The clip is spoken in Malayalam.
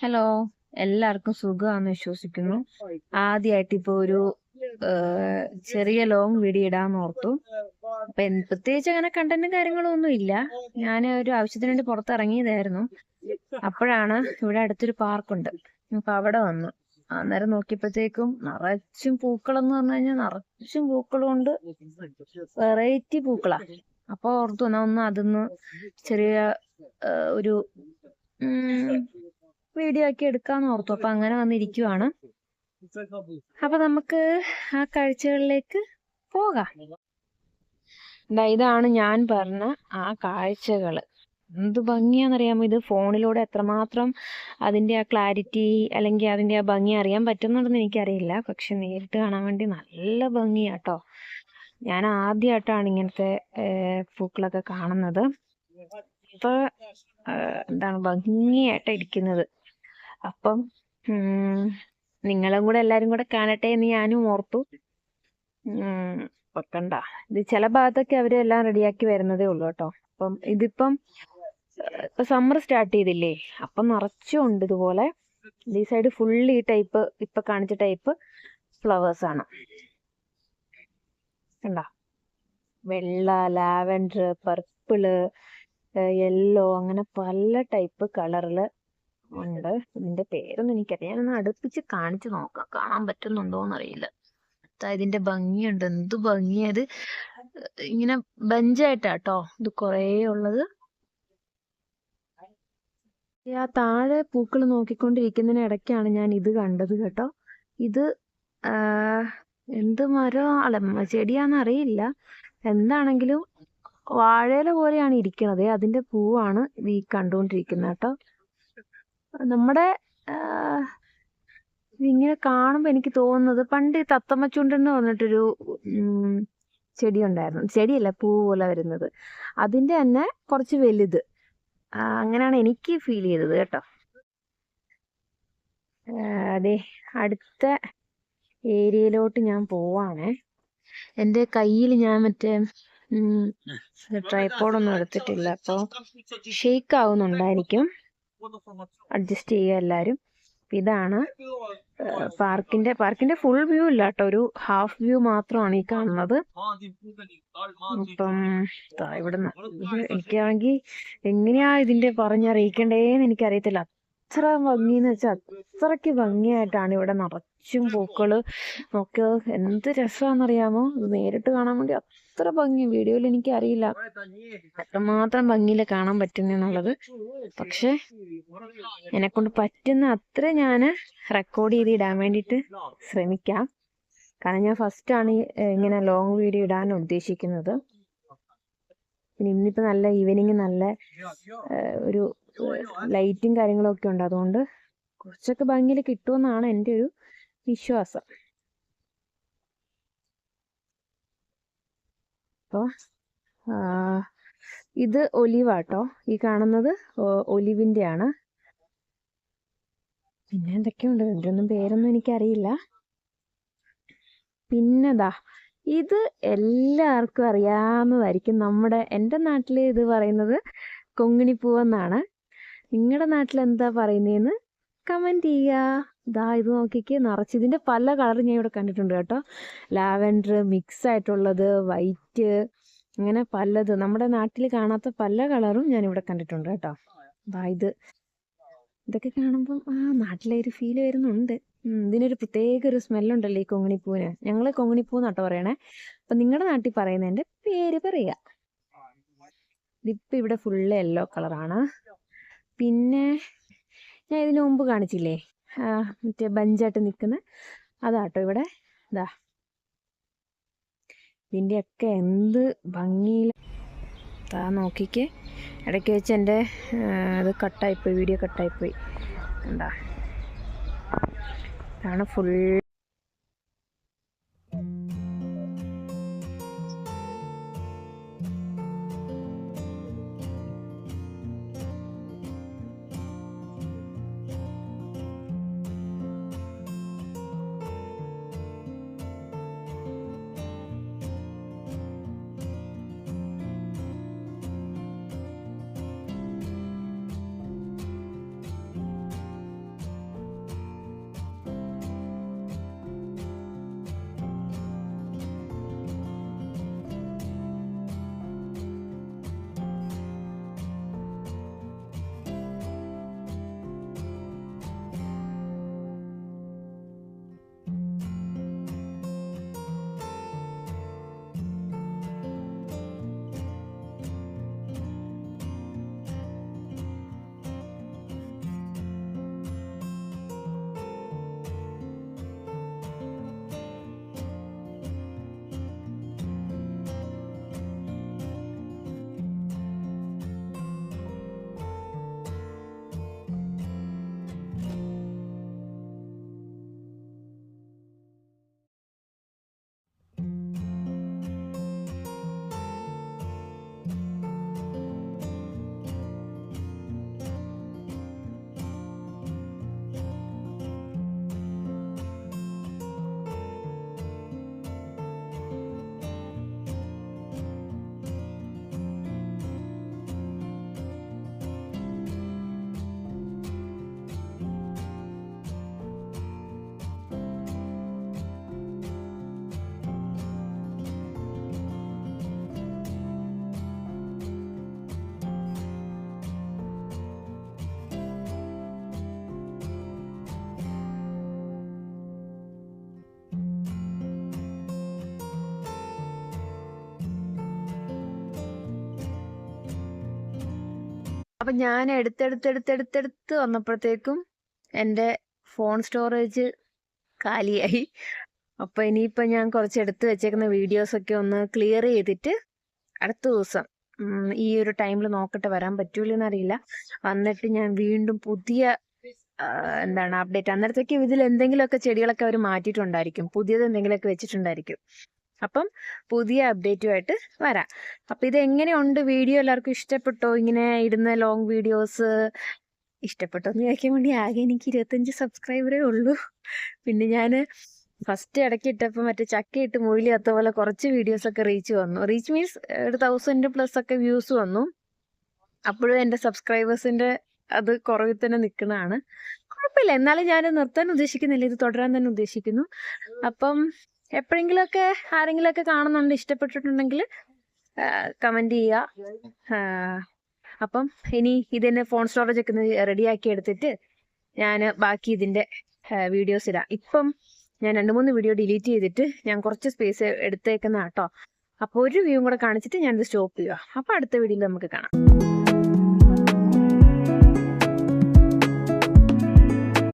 ഹലോ, എല്ലാവർക്കും സുഖമാണെന്ന് വിശ്വസിക്കുന്നു. ആദ്യമായിട്ട് ഇപ്പോൾ ഒരു ചെറിയ ലോങ് വീഡിയോ ഇടാന്ന് ഓർത്തു. അപ്പൊ പ്രത്യേകിച്ച് അങ്ങനെ കണ്ടന്റും കാര്യങ്ങളും ഒന്നും ഇല്ല. ഞാൻ ഒരു ആവശ്യത്തിന് വേണ്ടി പുറത്തിറങ്ങിയതായിരുന്നു. അപ്പോഴാണ് ഇവിടെ അടുത്തൊരു പാർക്കുണ്ട്. അപ്പൊ അവിടെ വന്നു. അന്നേരം നോക്കിയപ്പോഴത്തേക്കും നിറച്ചും പൂക്കളെന്ന് പറഞ്ഞു കഴിഞ്ഞാൽ നിറച്ചും പൂക്കളും ഉണ്ട്. വെറൈറ്റി പൂക്കളാ. അപ്പൊ ഓർത്തു ഒന്ന് അതൊന്ന് ചെറിയ ഒരു വീഡിയോ ആക്കി എടുക്കാന്ന് ഓർത്തു. അപ്പൊ അങ്ങനെ വന്നിരിക്കുവാണ്. അപ്പൊ നമുക്ക് ആ കാഴ്ചകളിലേക്ക് പോകാം. ഇതാണ് ഞാൻ പറഞ്ഞ ആ കാഴ്ചകള്. എന്ത് ഭംഗിയാന്നറിയാമോ? ഇത് ഫോണിലൂടെ എത്രമാത്രം അതിന്റെ ആ ക്ലാരിറ്റി അല്ലെങ്കിൽ അതിന്റെ ആ ഭംഗി അറിയാൻ പറ്റുന്നുണ്ടെന്ന് എനിക്കറിയില്ല. പക്ഷെ നേരിട്ട് കാണാൻ വേണ്ടി നല്ല ഭംഗിയാട്ടോ. ഞാൻ ആദ്യമായിട്ടാണ് ഇങ്ങനത്തെ പൂക്കളൊക്കെ കാണുന്നത്. ഇപ്പൊ എന്താണ് ഭംഗിയായിട്ട് ഇരിക്കുന്നത്. അപ്പം നിങ്ങളും കൂടെ എല്ലാരും കൂടെ കാണട്ടെ എന്ന് ഞാനും ഓർത്തു. വെക്കണ്ട, ഇത് ചില ഭാഗത്തൊക്കെ അവരെല്ലാം റെഡിയാക്കി വരുന്നതേ ഉള്ളൂ കേട്ടോ. അപ്പം ഇതിപ്പം ഇപ്പൊ സമ്മർ സ്റ്റാർട്ട് ചെയ്തില്ലേ, അപ്പം നിറച്ചും ഉണ്ട് ഇതുപോലെ. ഈ സൈഡ് ഫുള്ള് ഈ ടൈപ്പ് ഇപ്പൊ കാണിച്ച ടൈപ്പ് ഫ്ലവേഴ്സ് ആണ്. കണ്ട, വെള്ള, ലാവൻഡർ, പർപ്പിള്, യെല്ലോ, അങ്ങനെ പല ടൈപ്പ് കളറില് ഉണ്ട്. ഇതിന്റെ പേരൊന്നും എനിക്കറിയാം. ഞാനൊന്ന് അടുപ്പിച്ച് കാണിച്ചു നോക്കാം, കാണാൻ പറ്റുന്നുണ്ടോന്ന് അറിയില്ല. ഇതിന്റെ ഭംഗിയുണ്ട്, എന്ത് ഭംഗിയത്. ഇങ്ങനെ ബഞ്ചായിട്ടാട്ടോ ഇത് കുറേ ഉള്ളത്. ആ താഴെ പൂക്കൾ നോക്കിക്കൊണ്ടിരിക്കുന്നതിന് ഇടയ്ക്കാണ് ഞാൻ ഇത് കണ്ടത് കേട്ടോ. ഇത് എന്ത് മരം അല്ല ചെടിയാന്ന് അറിയില്ല. എന്താണെങ്കിലും വാഴയില പോലെയാണ് ഇരിക്കണത്. അതിന്റെ പൂവാണ് ഈ കണ്ടുകൊണ്ടിരിക്കുന്നത് കേട്ടോ. നമ്മുടെ ഇങ്ങനെ കാണുമ്പോ എനിക്ക് തോന്നുന്നത് പണ്ട് തത്തമ്മച്ചുണ്ടൻ എന്ന് പറഞ്ഞിട്ടൊരു ചെടി ഉണ്ടായിരുന്നു. ചെടിയല്ല, പൂ പോലെ വരുന്നത്. അതിന്റെ തന്നെ കുറച്ച് വലുത്. അങ്ങനെയാണ് എനിക്ക് ഫീൽ ചെയ്തത് കേട്ടോ. അതെ, അടുത്ത ഏരിയയിലോട്ട് ഞാൻ പോവാണേ. എൻ്റെ കയ്യിൽ ഞാൻ മറ്റേ ട്രൈപോഡൊന്നും എടുത്തിട്ടില്ല. അപ്പോൾ ഷെയ്ക്ക് ആവുന്നുണ്ടായിരിക്കും. അഡ്ജസ്റ്റ് ചെയ്യുക എല്ലാവരും. ഇതാണ് പാർക്കിന്റെ ഫുൾ വ്യൂ ഇല്ല കേട്ടോ, ഒരു ഹാഫ് വ്യൂ മാത്രമാണ് ഈ കാണുന്നത്. അപ്പം ഇവിടുന്ന് എനിക്കാണെങ്കിൽ എങ്ങനെയാ ഇതിന്റെ പറഞ്ഞറിയിക്കണ്ടേന്ന് എനിക്കറിയത്തില്ല. അത്ര ഭംഗിന്ന് വെച്ചാൽ അത്രയ്ക്ക് ഭംഗിയായിട്ടാണ് ഇവിടെ നിറച്ചും പൂക്കള്. നോക്ക്, എന്ത് രസമാണെന്നറിയാമോ? ഇത് നേരിട്ട് കാണാൻ വേണ്ടി അത്ര ഭംഗി. വീഡിയോയിൽ എനിക്ക് അറിയില്ല എത്രമാത്രം ഭംഗിയിൽ കാണാൻ പറ്റുന്നുള്ളത്. പക്ഷെ എന്നെക്കൊണ്ട് പറ്റുന്ന അത്ര ഞാൻ റെക്കോർഡ് ചെയ്ത് ഇടാൻ വേണ്ടിയിട്ട് ശ്രമിക്കാം. കാരണം ഞാൻ ഫസ്റ്റ് ആണ് ഇങ്ങനെ ലോങ് വീഡിയോ ഇടാൻ ഉദ്ദേശിക്കുന്നത്. പിന്നെ ഇന്നിപ്പോൾ നല്ല ഈവനിങ്, നല്ല ഒരു ലൈറ്റും കാര്യങ്ങളും ഒക്കെ ഉണ്ട്. അതുകൊണ്ട് കുറച്ചൊക്കെ ഭംഗിയിൽ കിട്ടുമെന്നാണ് എൻ്റെ ഒരു വിശ്വാസം. അപ്പോൾ ഇത് ഒലിവാട്ടോ, ഈ കാണുന്നത് ഒലിവിൻ്റെ ആണ്. പിന്നെ എന്തൊക്കെയുണ്ട്, ഇതിൻ്റെ ഒന്നും പേരൊന്നും എനിക്കറിയില്ല. പിന്നെതാ, ഇത് എല്ലാവർക്കും അറിയാവുന്നതായിരിക്കും. എൻ്റെ നാട്ടിൽ ഇത് പറയുന്നത് കൊങ്ങിണിപ്പൂവെന്നാണ്. നിങ്ങളുടെ നാട്ടിൽ എന്താ പറയുന്നതെന്ന് കമൻറ്റ് ചെയ്യുക. ഇതാ ഇത് നോക്കിക്ക്, നിറച്ച് ഇതിൻ്റെ പല കളർ ഞാൻ ഇവിടെ കണ്ടിട്ടുണ്ട് കേട്ടോ. ലാവൻഡർ മിക്സ് ആയിട്ടുള്ളത്, വൈറ്റ്, അങ്ങനെ പലത് നമ്മുടെ നാട്ടിൽ കാണാത്ത പല കളറും ഞാനിവിടെ കണ്ടിട്ടുണ്ട് കേട്ടോ. ഇതൊക്കെ കാണുമ്പം നാട്ടിലെ ഒരു ഫീല് വരുന്നുണ്ട്. ഇതിനൊരു പ്രത്യേക ഒരു സ്മെല്ലുണ്ടല്ലോ ഈ കൊങ്ങിണിപ്പൂവിന്. ഞങ്ങൾ കൊങ്ങിണിപ്പൂ എന്നാട്ടോ പറയണേ. അപ്പം നിങ്ങളുടെ നാട്ടിൽ പറയുന്നതിൻ്റെ പേര് പറയുക. ഇതിപ്പോൾ ഇവിടെ ഫുള്ള് യെല്ലോ കളറാണ്. പിന്നെ ഞാൻ ഇതിനു മുമ്പ് കാണിച്ചില്ലേ മറ്റേ ബഞ്ചായിട്ട് നിൽക്കുന്ന അതാട്ടോ ഇവിടെ. ഇതാ ഇതിൻ്റെയൊക്കെ എന്ത് ഭംഗിയിൽ നോക്കിക്ക്. ഇടയ്ക്ക് വെച്ച് എൻ്റെ അത് കട്ടായിപ്പോയി, വീഡിയോ കട്ടായിപ്പോയി. എന്താ ഇതാണ് ഫുൾ. അപ്പം ഞാൻ എടുത്തെടുത്ത് വന്നപ്പോഴത്തേക്കും എൻ്റെ ഫോൺ സ്റ്റോറേജ് കാലിയായി. അപ്പോൾ ഇനിയിപ്പോൾ ഞാൻ കുറച്ച് എടുത്ത് വെച്ചേക്കുന്ന വീഡിയോസൊക്കെ ഒന്ന് ക്ലിയർ ചെയ്തിട്ട് അടുത്ത ദിവസം ഈ ഒരു ടൈമിൽ നോക്കട്ടെ, വരാൻ പറ്റൂലെന്ന് അറിയില്ല. വന്നിട്ട് ഞാൻ വീണ്ടും പുതിയ എന്താണ് അപ്ഡേറ്റ്. അന്നേരത്തേക്ക് ഇതിൽ എന്തെങ്കിലുമൊക്കെ ചെടികളൊക്കെ അവർ മാറ്റിയിട്ടുണ്ടായിരിക്കും, പുതിയത് എന്തെങ്കിലുമൊക്കെ വെച്ചിട്ടുണ്ടായിരിക്കും. അപ്പം പുതിയ അപ്ഡേറ്റുമായിട്ട് വരാം. അപ്പം ഇതെങ്ങനെയുണ്ട് വീഡിയോ? എല്ലാവർക്കും ഇഷ്ടപ്പെട്ടോ? ഇങ്ങനെ ഇടുന്ന ലോങ് വീഡിയോസ് ഇഷ്ടപ്പെട്ടോ എന്ന് ചോദിക്കാൻ വേണ്ടി ആകെ എനിക്ക് 25 സബ്സ്ക്രൈബറേ ഉള്ളൂ. പിന്നെ ഞാൻ ഫസ്റ്റ് ഇടയ്ക്ക് ഇട്ടപ്പോൾ മറ്റേ ചക്കയിട്ട് മുയിലി അത്ത പോലെ കുറച്ച് വീഡിയോസൊക്കെ റീച്ച് വന്നു. റീച്ച് മീൻസ് 1000+ ഒക്കെ വ്യൂസ് വന്നു. അപ്പോഴും എൻ്റെ സബ്സ്ക്രൈബേഴ്സിൻ്റെ അത് കുറവിൽ തന്നെ നിൽക്കുന്നതാണ്. കുഴപ്പമില്ല, എന്നാലും ഞാൻ നിർത്താൻ ഉദ്ദേശിക്കുന്നില്ല, ഇത് തുടരാൻ തന്നെ ഉദ്ദേശിക്കുന്നു. അപ്പം എപ്പോഴെങ്കിലുമൊക്കെ ആരെങ്കിലുമൊക്കെ കാണുന്നുണ്ട്, ഇഷ്ടപ്പെട്ടിട്ടുണ്ടെങ്കിൽ കമൻറ്റ് ചെയ്യുക. അപ്പം ഇനി ഇതിൻ്റെ ഫോൺ സ്റ്റോറേജ് ഒക്കെ റെഡിയാക്കി എടുത്തിട്ട് ഞാൻ ബാക്കി ഇതിൻ്റെ വീഡിയോസ് ഇടാം. ഇപ്പം ഞാൻ 2-3 വീഡിയോ ഡിലീറ്റ് ചെയ്തിട്ട് ഞാൻ കുറച്ച് സ്പേസ് എടുത്തേക്കുന്ന കേട്ടോ. അപ്പോൾ ഒരു വ്യൂ കൂടെ കാണിച്ചിട്ട് ഞാനിത് സ്റ്റോപ്പ് ചെയ്യുക. അപ്പോൾ അടുത്ത വീഡിയോയിൽ നമുക്ക് കാണാം.